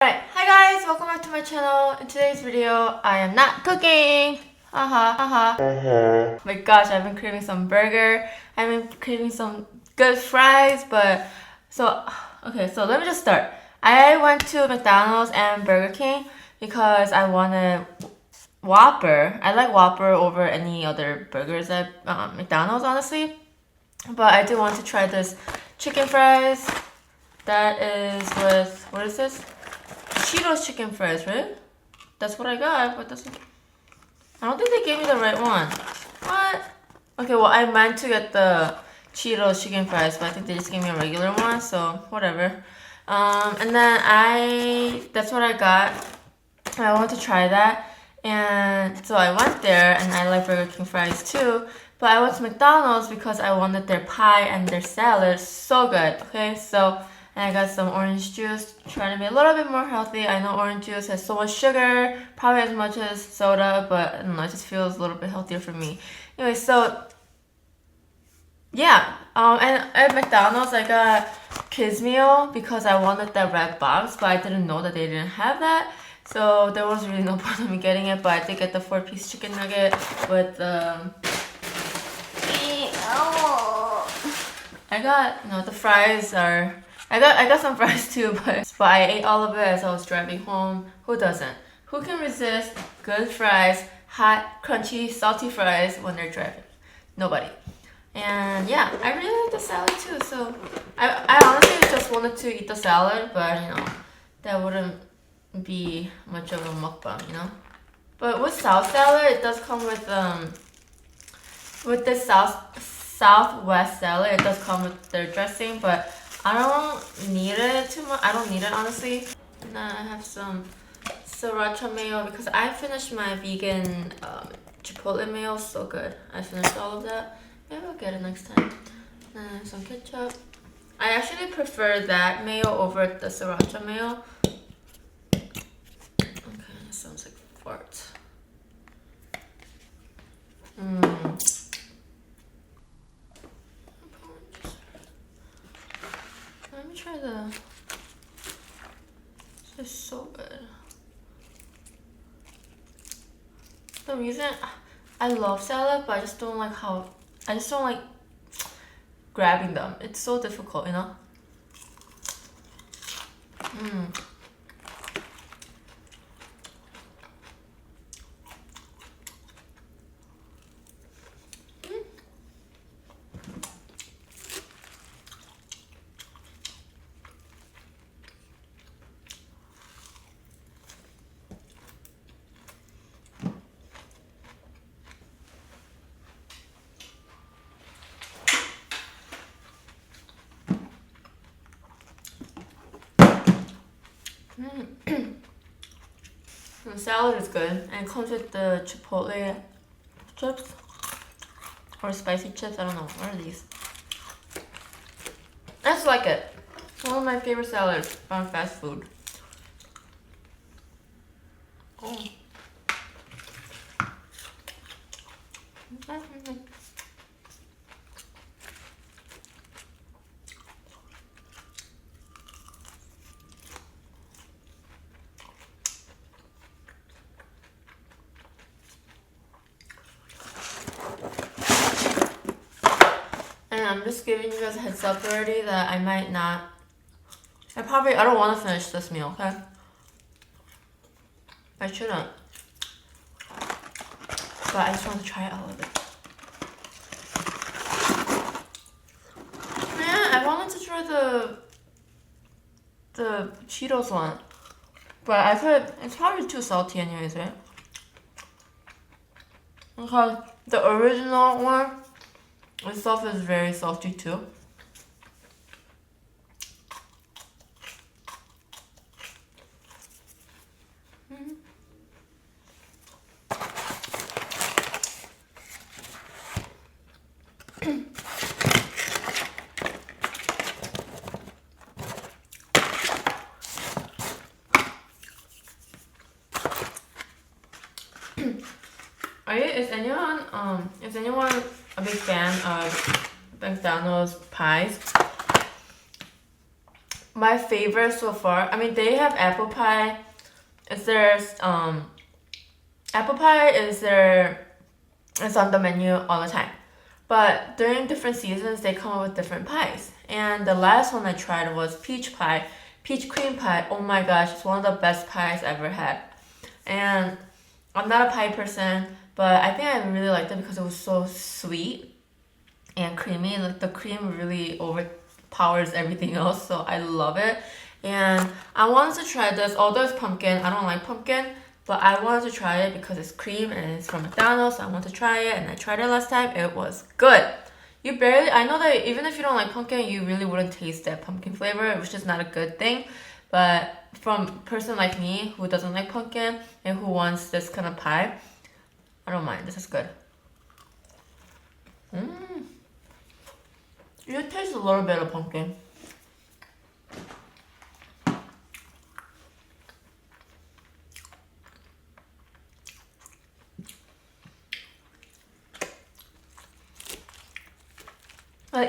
Alright, hi guys, welcome back to my channel. In today's video, I am not cooking. Haha, haha. My gosh, I've been craving some burger. I've been craving some good fries, so let me just start. I went to McDonald's and Burger King because I wanted Whopper. I like Whopper over any other burgers at McDonald's, honestly. But I do want to try this chicken fries. That is with, what is this? Cheetos chicken fries, right? That's what I got, but I don't think they gave me the right one. What? Okay, well, I meant to get the Cheetos chicken fries, but I think they just gave me a regular one, so whatever. And then that's what I got. I want to try that. And so I went there, and I like Burger King fries too. But I went to McDonald's because I wanted their pie and their salad. So good, okay? So and I got some orange juice, trying to be a little bit more healthy. I know orange juice has so much sugar, probably as much as soda, but I don't know, it just feels a little bit healthier for me. Anyway, so yeah, and at McDonald's I got kids meal because I wanted that red box, but I didn't know that they didn't have that. So there was really no point in me getting it, but I did get the 4-piece chicken nugget with I got, the fries are. I got some fries too, but I ate all of it as I was driving home. Who doesn't? Who can resist good fries, hot, crunchy, salty fries when they're driving? Nobody. And yeah, I really like the salad too. So I honestly just wanted to eat the salad, but that wouldn't be much of a mukbang, But with South salad, it does come with the Southwest salad, it does come with their dressing, but I don't need it too much. I don't need it, honestly. And then I have some sriracha mayo because I finished my vegan chipotle mayo. So good. I finished all of that. Maybe I'll get it next time. And then some ketchup. I actually prefer that mayo over the sriracha mayo. Okay, that sounds like fart. Let me try this is so good. The reason I love salad, but I just don't like grabbing them. It's so difficult, The salad is good, and it comes with the chipotle chips or spicy chips. I don't know. What are these? I just like it. It's one of my favorite salads from fast food. Oh. I'm just giving you guys a heads up already that I might not. I don't want to finish this meal, okay? I shouldn't. But I just want to try all of it. Man, I wanted to try the Cheetos one. But I thought it's probably too salty anyways, right? Because the original one itself is very salty too. Is anyone a big fan of McDonald's pies? my favorite so far, I mean, they have apple pie. It's apple pie is it's on the menu all the time. But during different seasons, they come up with different pies. And the last one I tried was peach pie, peach cream pie. Oh my gosh, it's one of the best pies I ever had. And I'm not a pie person, but I think I really liked it because it was so sweet and creamy. Like the cream really overpowers everything else, so I love it. And I wanted to try this, although it's pumpkin. I don't like pumpkin, but I wanted to try it because it's cream and it's from McDonald's, so I want to try it. And I tried it last time. It was good. I know that even if you don't like pumpkin, you really wouldn't taste that pumpkin flavor, which is not a good thing. But from a person like me who doesn't like pumpkin and who wants this kind of pie, I don't mind. This is good. You taste a little bit of pumpkin.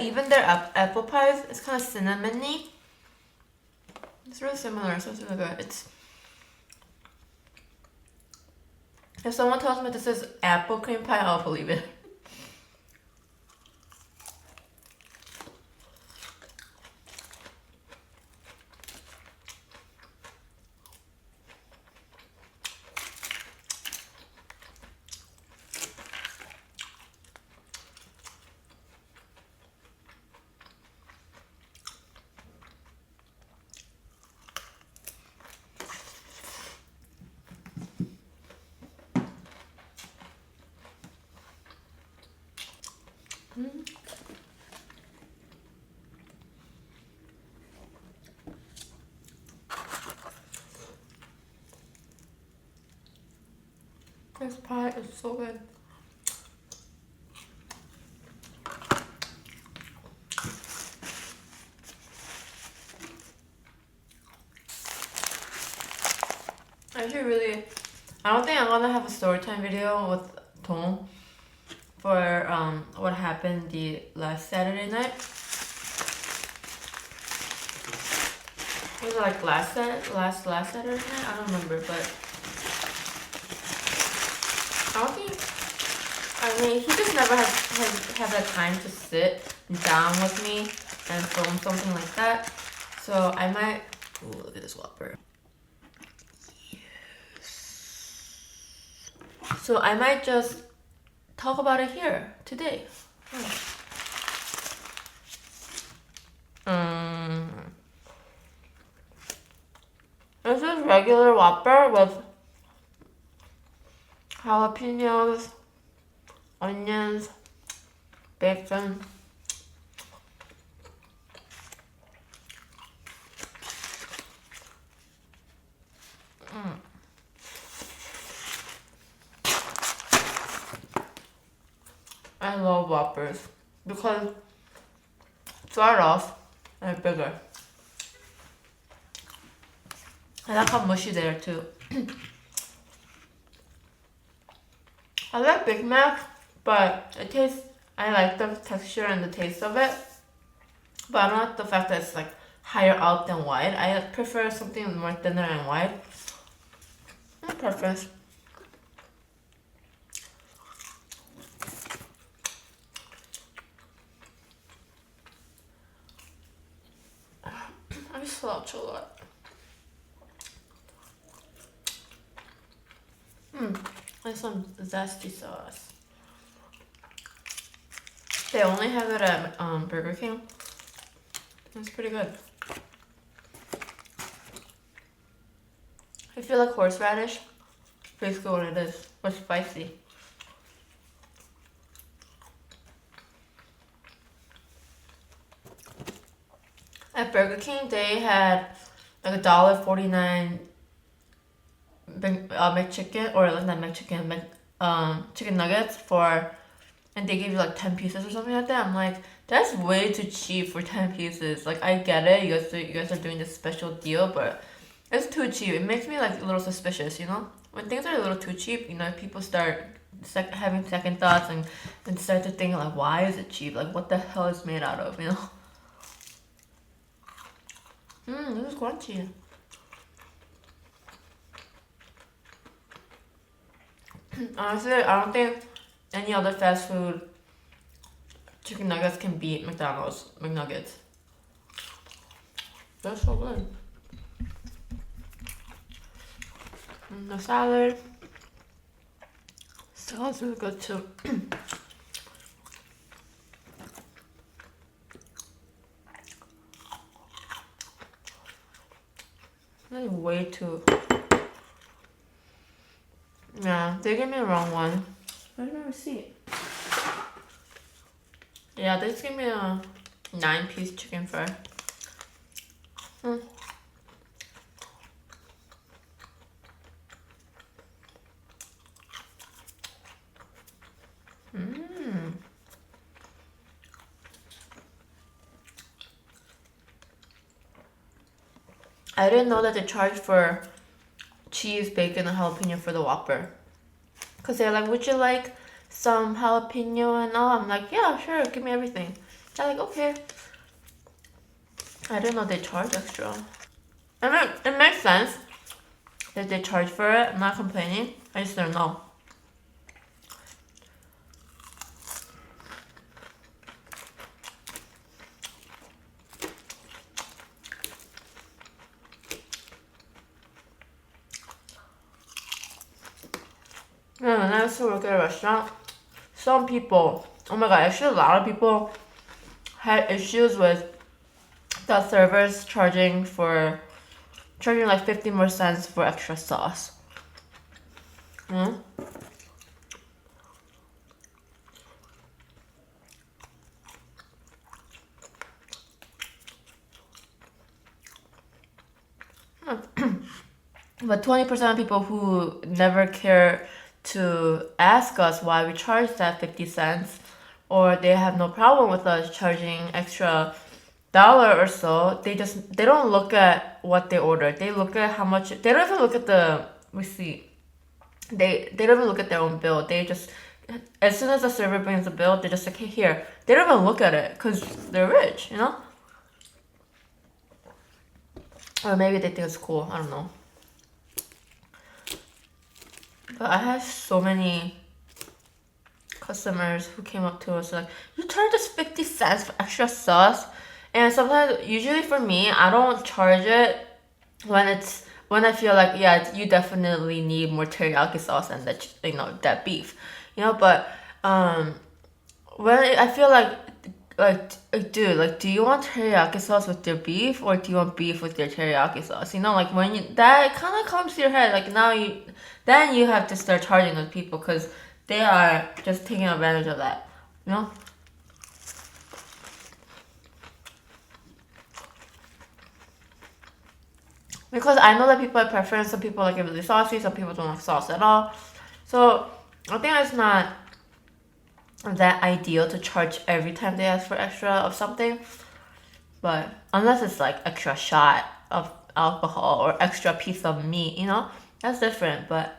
Even their apple pies, it's kind of cinnamony. It's really similar, so it's really good. If someone tells me this is apple cream pie, I'll believe it. This pie is so good. I don't think I'm gonna have a storytime video with Tong for what happened the last Saturday night. Was it like last Saturday night? I don't remember, but I don't think. I mean, he just never had the time to sit down with me and film something like that. So I might. Ooh, look at this Whopper. So I might just talk about it here today. This is regular Whopper with jalapenos, onions, bacon. I love Whoppers because start off they're bigger. I like how mushy they are too. I like Big Mac, but I like the texture and the taste of it. But I don't like the fact that it's like higher out than wide. I prefer something more thinner and wide. My preference. I slouch a lot. And some zesty sauce. They only have it at Burger King. It's pretty good. I feel like horseradish. Basically what it is. But spicy. At Burger King, they had like $1.49 McChicken, or like not McChicken, chicken nuggets and they give you like 10 pieces or something like that. I'm like, that's way too cheap for 10 pieces. Like, I get it, you guys are doing this special deal, but it's too cheap. It makes me like a little suspicious, you know? When things are a little too cheap, you know, people start having second thoughts and start to think like, why is it cheap? Like, what the hell is it made out of, you know? This is crunchy. Honestly, I don't think any other fast food chicken nuggets can beat McDonald's McNuggets. They're so good. And the salad. Salad's really good too. That's way too. Yeah, they gave me the wrong one. Where's my receipt? Yeah, they just gave me a 9-piece chicken fry. I didn't know that they charge for cheese, bacon, and jalapeno for the Whopper. Cause they're like, would you like some jalapeno and all? I'm like, yeah, sure, give me everything. They're like, okay. I didn't know they charge extra. I mean, it makes sense that they charge for it. I'm not complaining. I just don't know. Yeah, when I used to work at a restaurant, some people, oh my god, actually a lot of people had issues with the servers charging like 50 more cents for extra sauce. But 20% of people who never care to ask us why we charge that 50 cents, or they have no problem with us charging extra dollar or so, they don't look at what they ordered. They look at how much. They don't even look at the receipt. They don't even look at their own bill. They just, as soon as the server brings the bill, they just like, hey, here. They don't even look at it because they're rich, you know? Or maybe they think it's cool. I don't know. But I had so many customers who came up to us like, you charge us 50 cents for extra sauce? And sometimes, usually for me, I don't charge it when I feel like, yeah, you definitely need more teriyaki sauce and that, that beef, but when I feel like, dude, like, do you want teriyaki sauce with your beef, or do you want beef with your teriyaki sauce? Like, when that kind of comes to your head, like, then you have to start charging those people because they are just taking advantage of that, Because I know that people have preference. Some people like it really saucy. Some people don't like sauce at all. So I think it's not that ideal to charge every time they ask for extra of something. But unless it's like extra shot of alcohol or extra piece of meat, that's different. But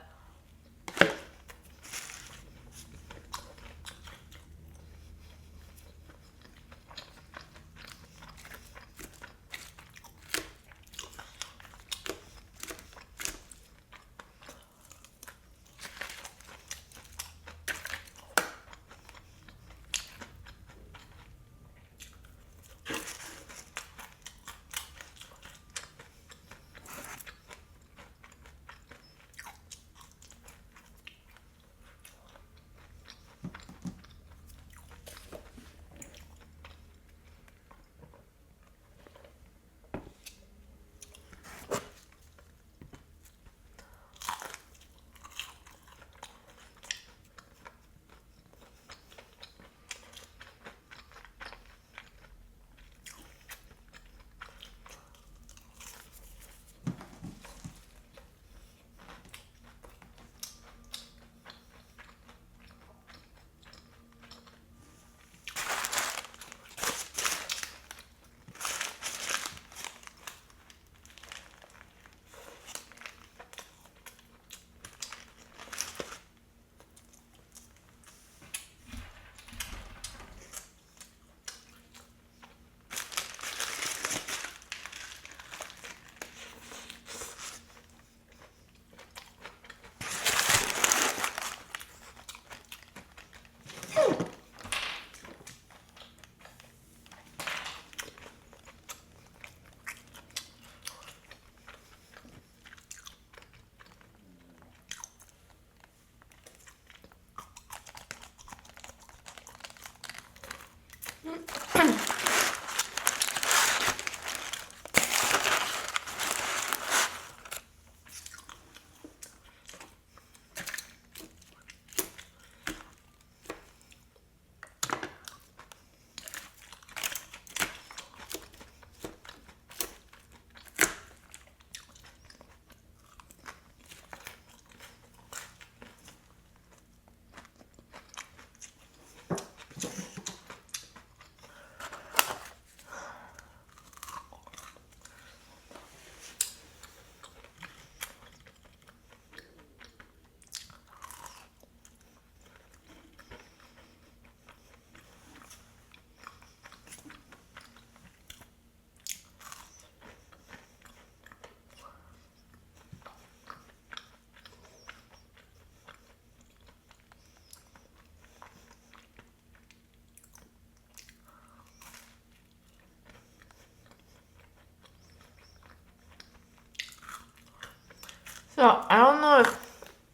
So I don't know if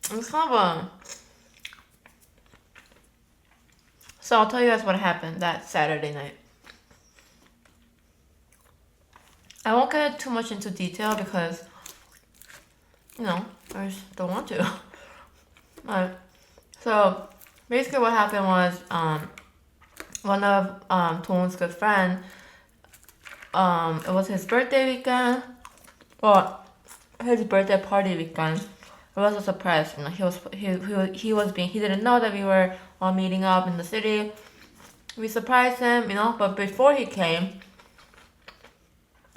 it's kind of a. So I'll tell you guys what happened that Saturday night. I won't get too much into detail because, you know, I just don't want to. So basically what happened was one of Tong's good friend, it was his birthday weekend, or his birthday party weekend. It was a surprise, you know. He didn't know that we were all meeting up in the city. We surprised him, you know, but before he came,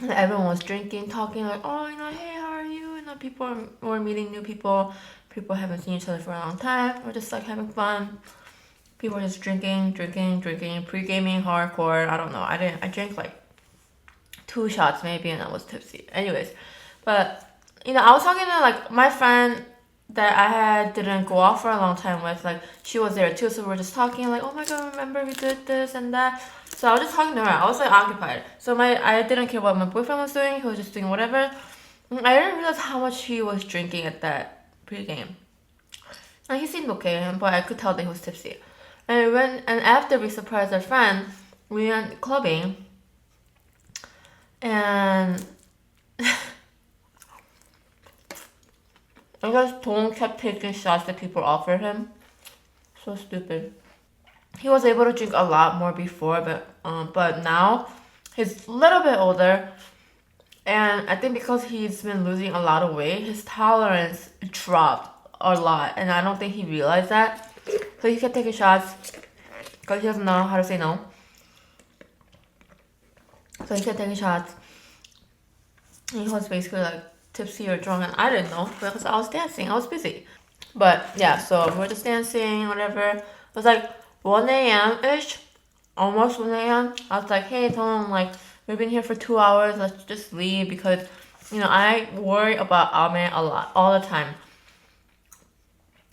everyone was drinking, talking like, oh, you know, hey, how are you? You know, people were meeting new people. People haven't seen each other for a long time. We're just like having fun. People were just drinking, pre-gaming, hardcore. I don't know. I drank like 2 shots maybe, and I was tipsy. Anyways, but you know, I was talking to like my friend that I didn't go out for a long time with. Like she was there too, so we were just talking like, oh my god, remember we did this and that. So I was just talking to her. I was like occupied. So I didn't care what my boyfriend was doing. He was just doing whatever. I didn't realize how much he was drinking at that pre-game. And he seemed okay, but I could tell that he was tipsy. And after we surprised our friend, we went clubbing. And I guess Tong kept taking shots that people offered him. So stupid. He was able to drink a lot more before, but now he's a little bit older, and I think because he's been losing a lot of weight, his tolerance dropped a lot, and I don't think he realized that. So he kept taking shots because he doesn't know how to say no. So he kept taking shots. And he was basically like tipsy or drunk, and I didn't know because I was dancing. I was busy. But yeah, so we're just dancing, whatever. It was like 1 a.m.-ish, almost 1 a.m. I was like, hey, Tom, like, we've been here for 2 hours. Let's just leave because, you know, I worry about Ame a lot, all the time.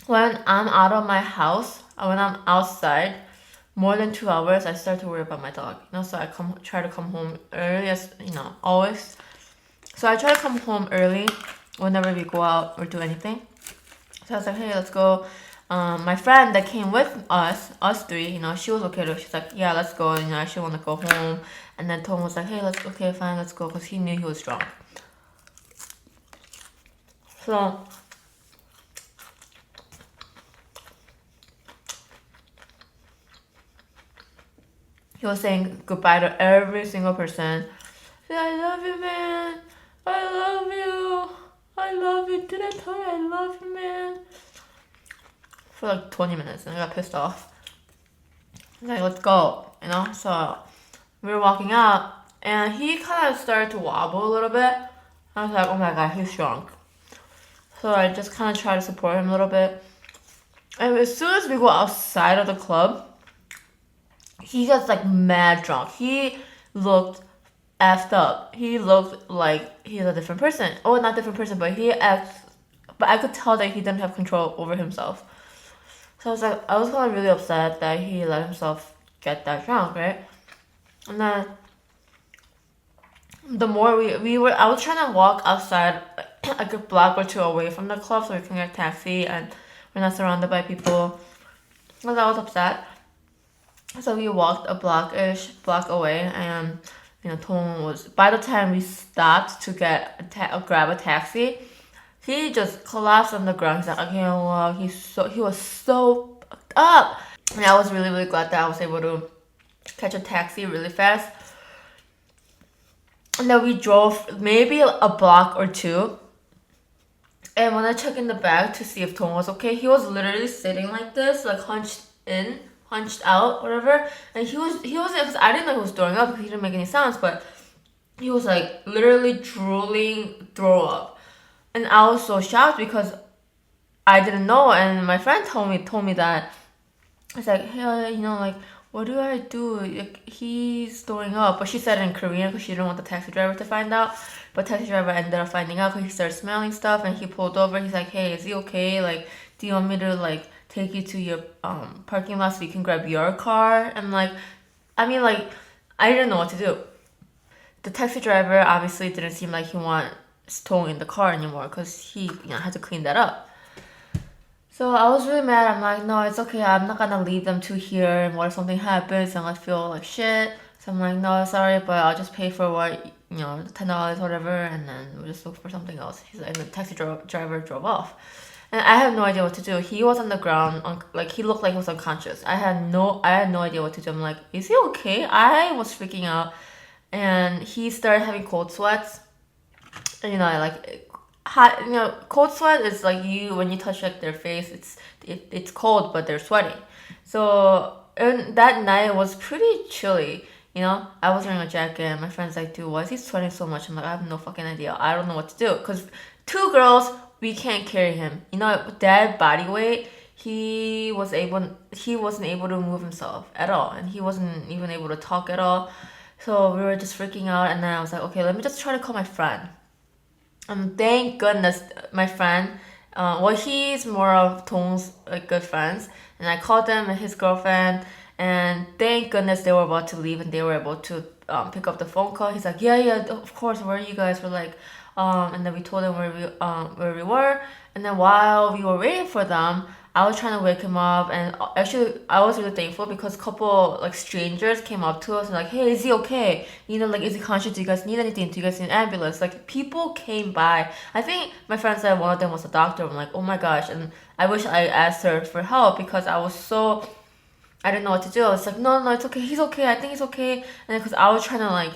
When I'm out of my house, when I'm outside, more than 2 hours, I start to worry about my dog. You know, so I try to come home early, as you know, always. So I try to come home early whenever we go out or do anything. So I was like, hey, let's go. My friend that came with us 3, you know, she was okay too. She's like, yeah, let's go. And, you know, she wanted to go home. And then Tom was like, hey, okay, fine, let's go. Because he knew he was drunk. So he was saying goodbye to every single person. I love you, man. I love you. I love you. Did I tell you I love you, man? For like 20 minutes, and I got pissed off. Like, let's go, you know? So we were walking out, and he kind of started to wobble a little bit. I was like, oh my god, he's drunk. So I just kind of tried to support him a little bit. And as soon as we go outside of the club, he gets like mad drunk. He looked effed up. He looked like he's a different person. Oh, not different person, but but I could tell that he didn't have control over himself. So I was kind of really upset that he let himself get that drunk, right? And then the more I was trying to walk outside like a block or 2 away from the club so we can get a taxi and we're not surrounded by people. Because I was upset. So we walked a block away, and you know, Tong was, by the time we stopped to grab a taxi, he just collapsed on the ground. He's like, I can't walk. He was so fucked up. And I was really, really glad that I was able to catch a taxi really fast. And then we drove maybe a block or 2. And when I checked in the bag to see if Tong was okay, he was literally sitting like this, like hunched out, whatever. And he was because I didn't know he was throwing up because he didn't make any sounds, but he was like literally drooling, throw up. And I was so shocked because I didn't know, and my friend told me that. It's like, hey, you know, like, what do I do? Like, he's throwing up. But she said it in Korean because she didn't want the taxi driver to find out. But taxi driver ended up finding out because he started smelling stuff, and he pulled over. He's like, hey, is he okay? Like, do you want me to like take you to your parking lot so you can grab your car? And like, I mean, like, I didn't know what to do. The taxi driver obviously didn't seem like he wanted Tong in the car anymore because he had to clean that up. So I was really mad. I'm like, no, it's okay. I'm not gonna leave them two here. And what if something happens and I feel like shit? So I'm like, no, sorry, but I'll just pay for what, $10, whatever, and then we'll just look for something else. He's like, and the taxi driver drove off. And I had no idea what to do. He was on the ground, like he looked like he was unconscious. I had no idea what to do. I'm like, is he okay? I was freaking out, and he started having cold sweats. And hot, cold sweat is like when you touch like their face, it's cold, but they're sweating. So and that night was pretty chilly. I was wearing a jacket, and my friend's like, dude, why is he sweating so much? I'm like, I have no fucking idea. I don't know what to do. Because two girls, we can't carry him. With that body weight, he wasn't able to move himself at all. And he wasn't even able to talk at all. So we were just freaking out. And then I was like, okay, let me just try to call my friend. And thank goodness my friend, he's more of Tong's good friends. And I called him and his girlfriend. And thank goodness they were about to leave and they were able to pick up the phone call. He's like, yeah, of course, where are you guys? We're like, and then we told him where we were. And then while we were waiting for them, I was trying to wake him up. And actually, I was really thankful because a couple strangers came up to us and like, hey, is he okay? Is he conscious? Do you guys need anything? Do you guys need an ambulance? People came by. I think my friend said one of them was a doctor. I'm like, oh my gosh. And I wish I asked her for help because I didn't know what to do. I was like, no, it's okay. He's okay. I think he's okay. And then because I was trying to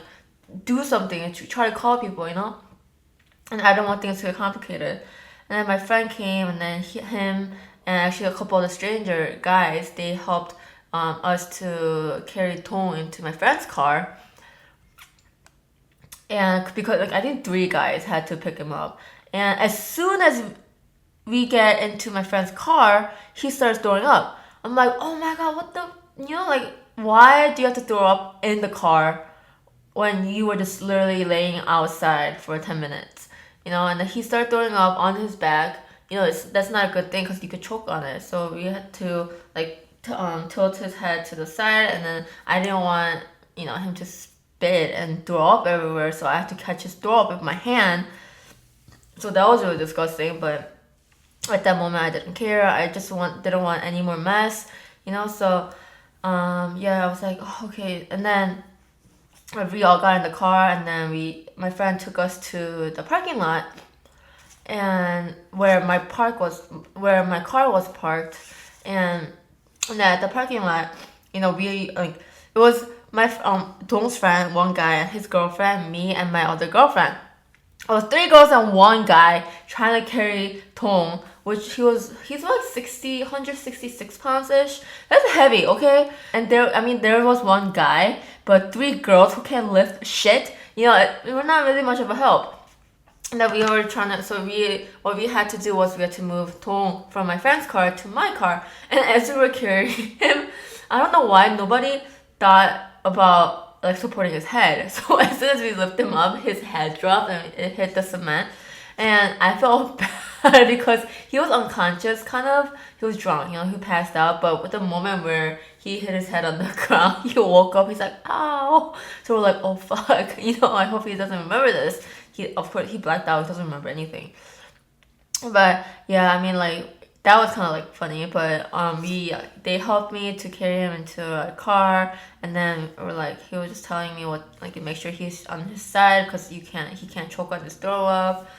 do something and try to call people, And I don't want things to get complicated. And then my friend came, and then him and actually a couple of the stranger guys, they helped us to carry Tong into my friend's car. And because I think 3 guys had to pick him up. And as soon as we get into my friend's car, he starts throwing up. I'm like, oh my god, what the, why do you have to throw up in the car when you were just literally laying outside for 10 minutes? And then he started throwing up on his back. That's not a good thing because you could choke on it. So we had to tilt his head to the side, and then I didn't want, him to spit and throw up everywhere. So I had to catch his throw up with my hand. So that was really disgusting, but at that moment, I didn't care. I just didn't want any more mess, So, I was like, oh, okay. And then we all got in the car, and then my friend took us to the parking lot, and where my car was parked, and at the parking lot, it was my Dong's friend, one guy, and his girlfriend, me, and my other girlfriend. It was 3 girls and 1 guy trying to carry Tong, which he's like 166 pounds-ish. That's heavy, okay? And there was 1 guy, but 3 girls who can lift shit. We're not really much of a help. And then we were what we had to do was we had to move Tong from my friend's car to my car. And as we were carrying him, I don't know why nobody thought about supporting his head. So as soon as we lift him up, his head dropped and it hit the cement. And I felt bad because he was unconscious, kind of. He was drunk, he passed out. But with the moment where he hit his head on the ground, he woke up, he's like, ow. So we're like, oh fuck, I hope he doesn't remember this. Of course, he blacked out, he doesn't remember anything. But yeah, that was kind of funny, but they helped me to carry him into a car, and then he was just telling me what make sure he's on his side because he can't choke on his throw up,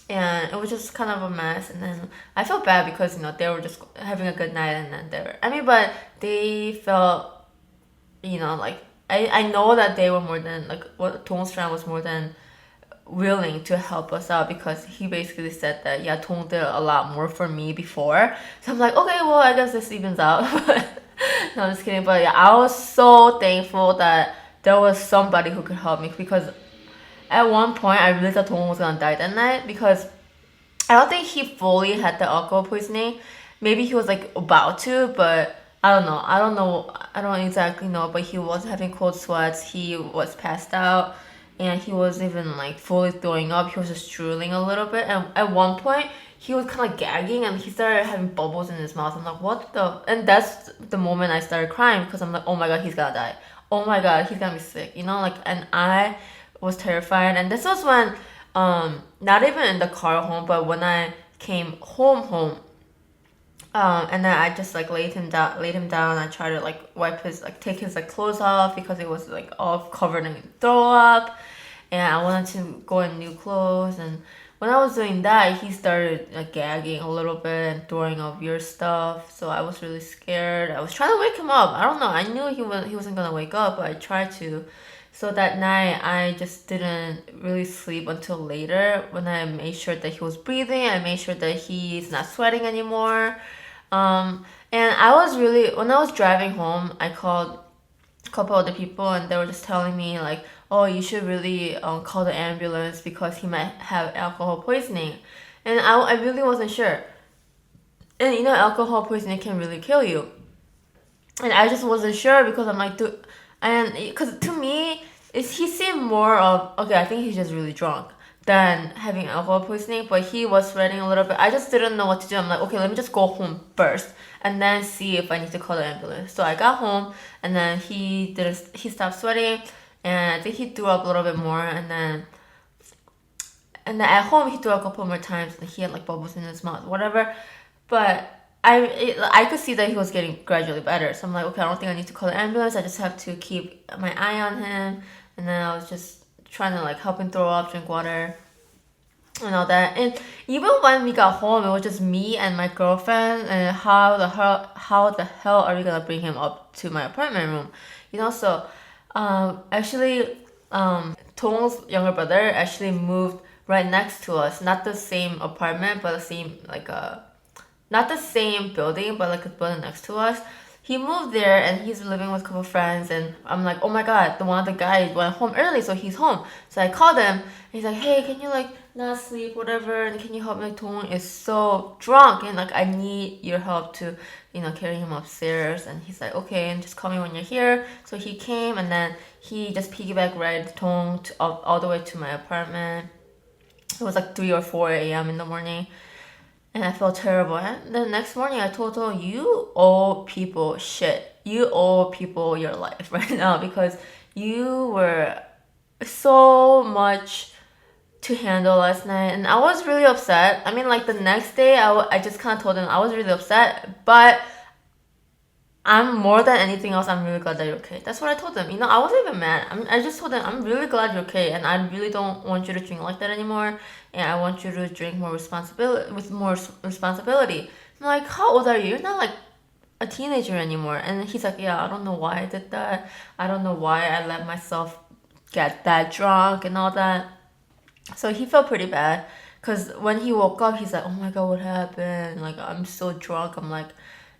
and it was just kind of a mess. And then I felt bad because they were just having a good night, and then but they felt I know that they were more than what Tong's friend was more than willing to help us out because he basically said that Tong did a lot more for me before. So I'm like, okay, well, I guess this evens out. No, I'm just kidding. But I was so thankful that there was somebody who could help me because at one point I really thought Tong was gonna die that night because I don't think he fully had the alcohol poisoning. Maybe he was about to, but I don't know. I don't exactly know, but he was having cold sweats. He was passed out. And he wasn't even fully throwing up. He was just drooling a little bit. And at one point, he was kind of gagging and he started having bubbles in his mouth. I'm like, what the? And that's the moment I started crying because I'm like, oh my god, he's gonna die. Oh my god, he's gonna be sick. And I was terrified. And this was when not even in the car home, but when I came home, and then I just like laid him down. I tried to like wipe his like take his like clothes off because it was like all covered in throw up, and I wanted to go in new clothes. And when I was doing that, he started like gagging a little bit and throwing up weird stuff. So I was really scared. I was trying to wake him up. I don't know. I knew he wasn't gonna wake up, but I tried to. So that night, I just didn't really sleep until later when I made sure that he was breathing. I made sure that he's not sweating anymore. And I was really, when I was driving home, I called a couple other people and they were just telling me like, oh, you should really call the ambulance because he might have alcohol poisoning. And I really wasn't sure. And you know, alcohol poisoning can really kill you. And I just wasn't sure because I'm like, dude, and because to me, he seemed more of, okay, I think he's just really drunk than having alcohol poisoning, but he was sweating a little bit. I just didn't know what to do. I'm like, okay, let me just go home first and then see if I need to call the ambulance. So I got home and then he stopped sweating and I think he threw up a little bit more and then at home he threw up a couple more times and he had like bubbles in his mouth, whatever. But I could see that he was getting gradually better. So I'm like, okay, I don't think I need to call the ambulance. I just have to keep my eye on him. And then I was just trying to like help him throw up, drink water, and all that. And even when we got home, it was just me and my girlfriend. And how the hell are we gonna bring him up to my apartment room? You know, so actually, Tong's younger brother actually moved right next to us. Not the same apartment, but the same like not the same building, but like a building next to us. He moved there and he's living with a couple friends and I'm like, oh my god, one of the guys went home early, so he's home. So I called him and he's like, hey, can you like not sleep, whatever, and can you help me? Tong is so drunk and like I need your help to, you know, carry him upstairs. And he's like, okay, and just call me when you're here. So he came and then he just piggyback ride Tong all the way to my apartment. It was like 3 or 4 a.m. in the morning. And I felt terrible. And the next morning I told her, you owe people shit. You owe people your life right now because you were so much to handle last night. And I was really upset. I mean, like the next day, I just kind of told him I was really upset. But I'm more than anything else, I'm really glad that you're okay. That's what I told him. You know, I wasn't even mad. I just told him, I'm really glad you're okay. And I really don't want you to drink like that anymore. And I want you to drink more responsibility. I'm like, how old are you? You're not like a teenager anymore. And he's like, yeah, I don't know why I did that. I don't know why I let myself get that drunk and all that. So he felt pretty bad. Because when he woke up, he's like, oh my god, what happened? Like, I'm so drunk. I'm like,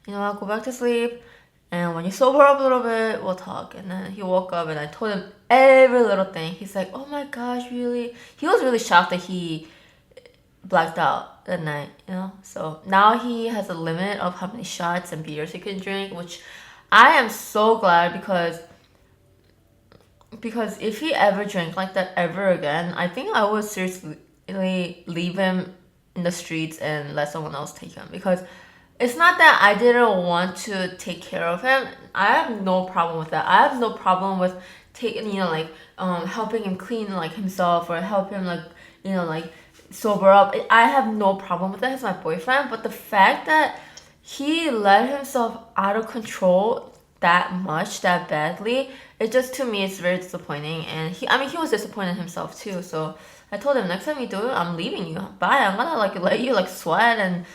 you know, I'll go back to sleep. And when you sober up a little bit, we'll talk. And then he woke up and I told him every little thing. He's like, oh my gosh, really? He was really shocked that he blacked out that night, you know? So now he has a limit of how many shots and beers he can drink, which I am so glad because if he ever drank like that ever again, I think I would seriously leave him in the streets and let someone else take him. Because it's not that I didn't want to take care of him. I have no problem with that. I have no problem with taking, you know, like helping him clean like himself or help him like, you know, like sober up. I have no problem with that. He's my boyfriend. But the fact that he let himself out of control that much, that badly, it just, to me, it's very disappointing. And he was disappointed himself too. So I told him, next time you do it, I'm leaving you. Bye. I'm gonna like let you like sweat and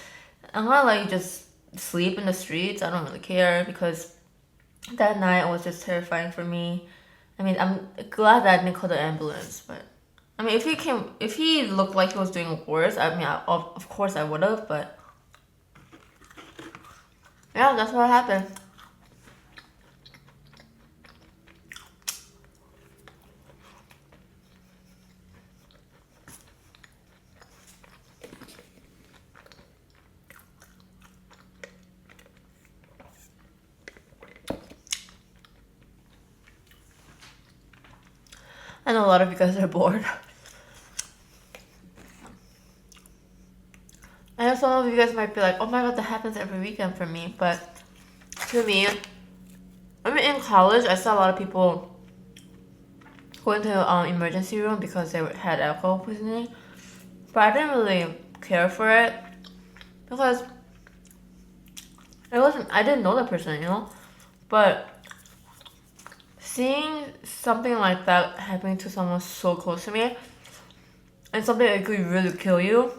I'm gonna like just sleep in the streets. I don't really care because that night was just terrifying for me. I mean, I'm glad that I didn't call the ambulance, but I mean, if he looked like he was doing worse, I mean, of course I would have, but yeah, that's what happened. I know a lot of you guys are bored. I know some of you guys might be like, oh my god, that happens every weekend for me. But to me, I mean, in college, I saw a lot of people going to emergency room because they had alcohol poisoning. But I didn't really care for it because I didn't know the person, you know? But seeing something like that happening to someone so close to me, and something that could really kill you,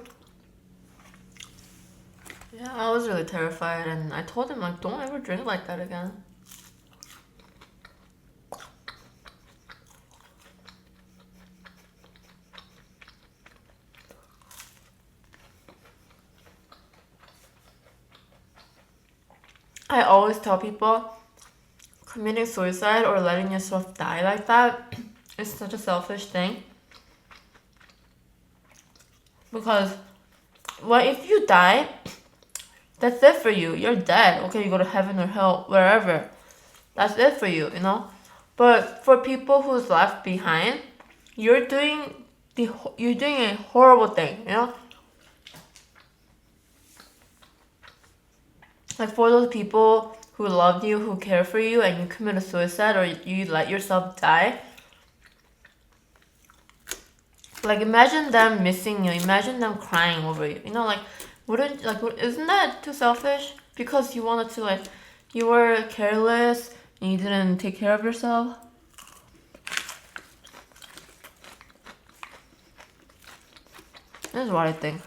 yeah, I was really terrified, and I told him, like, don't ever drink like that again. I always tell people, committing suicide or letting yourself die like that is such a selfish thing. Because, well, if you die, that's it for you. You're dead. Okay, you go to heaven or hell, wherever. That's it for you, you know? But for people who's left behind, you're doing a horrible thing, you know? Like, for those people who loved you, who care for you, and you commit a suicide or you let yourself die, like, imagine them missing you. Imagine them crying over you. You know, like, isn't that too selfish? Because you wanted to, like, you were careless and you didn't take care of yourself. This is what I think.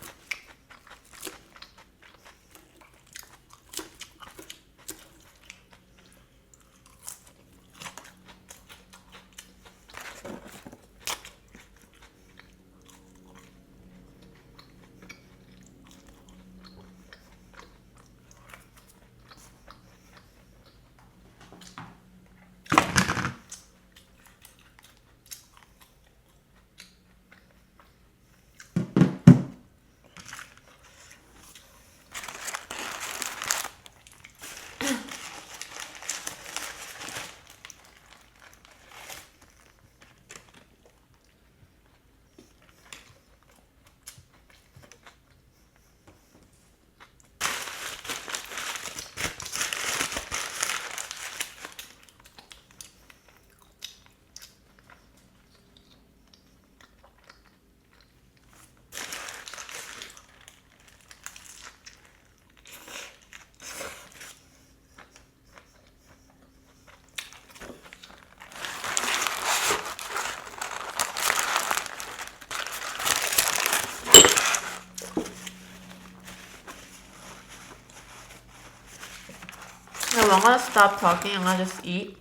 No, I'm gonna stop talking. I'm gonna just eat.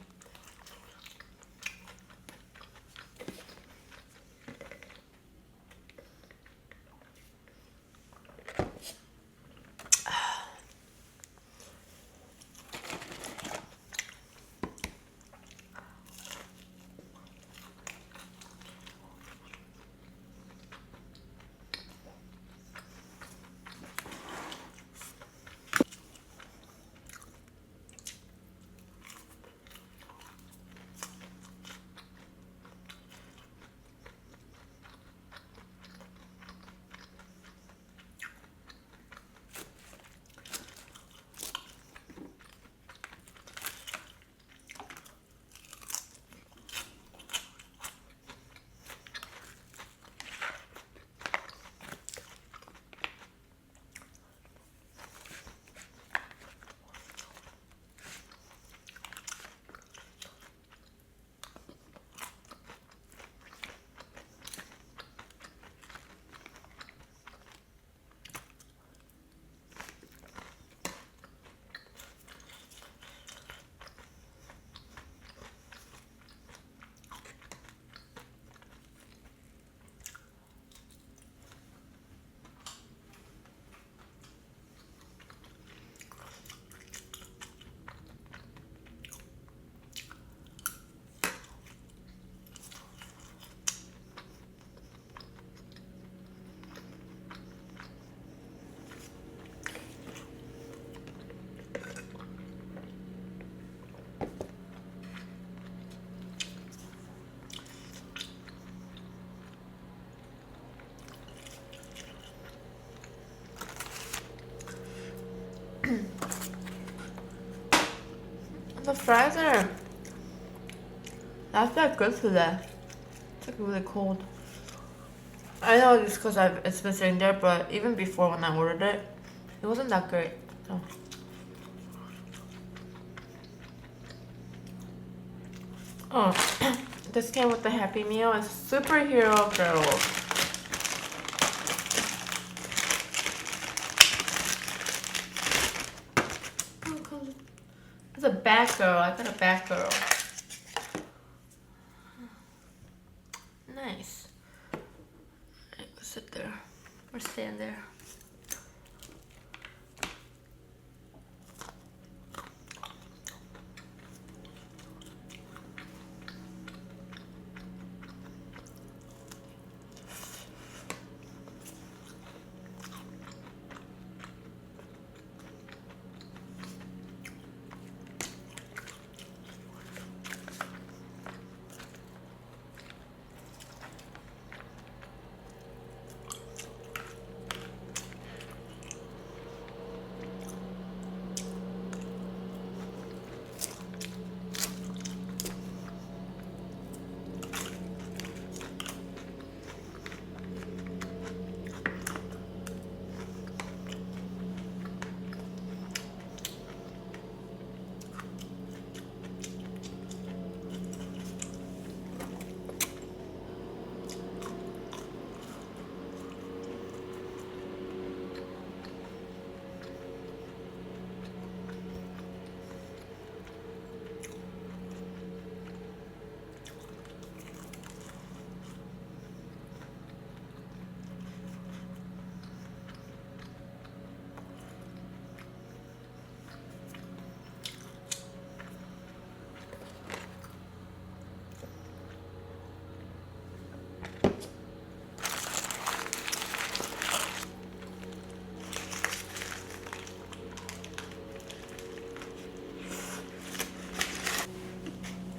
The fries are not that good today. It's like really cold. I know it's because it's been sitting there, but even before when I ordered it, it wasn't that great. So. Oh, this came with the Happy Meal. It's Superhero Girl. It's a Batgirl. I got a Batgirl. Nice. Alright, go sit there. Or stand there.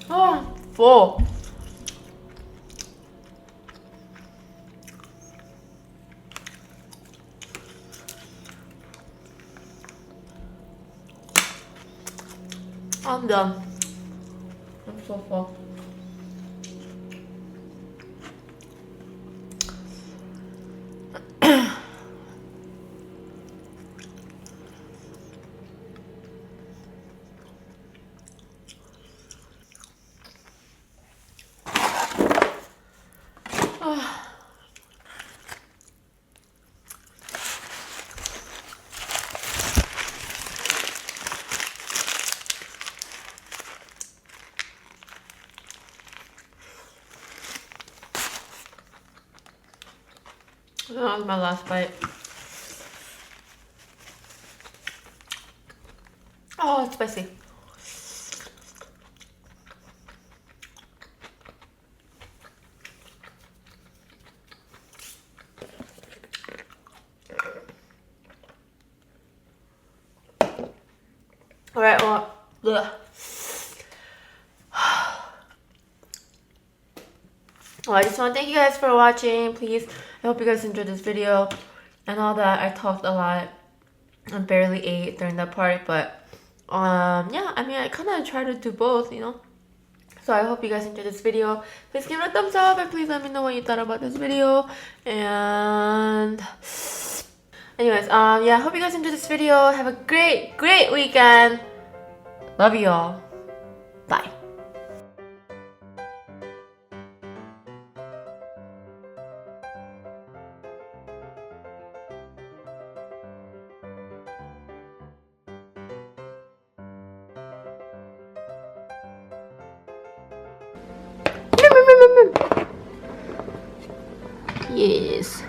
Oh, full. I'm done. I'm so full. That was my last bite. Oh, it's spicy. Alright, well, ugh. Well, I just want to thank you guys for watching. Please, I hope you guys enjoyed this video. I know that I talked a lot and barely ate during that part, but yeah, I mean, I kind of try to do both, you know. So I hope you guys enjoyed this video. Please give it a thumbs up and please let me know what you thought about this video. And anyways, yeah, I hope you guys enjoyed this video. Have a great weekend. Love you all. Bye. Yes.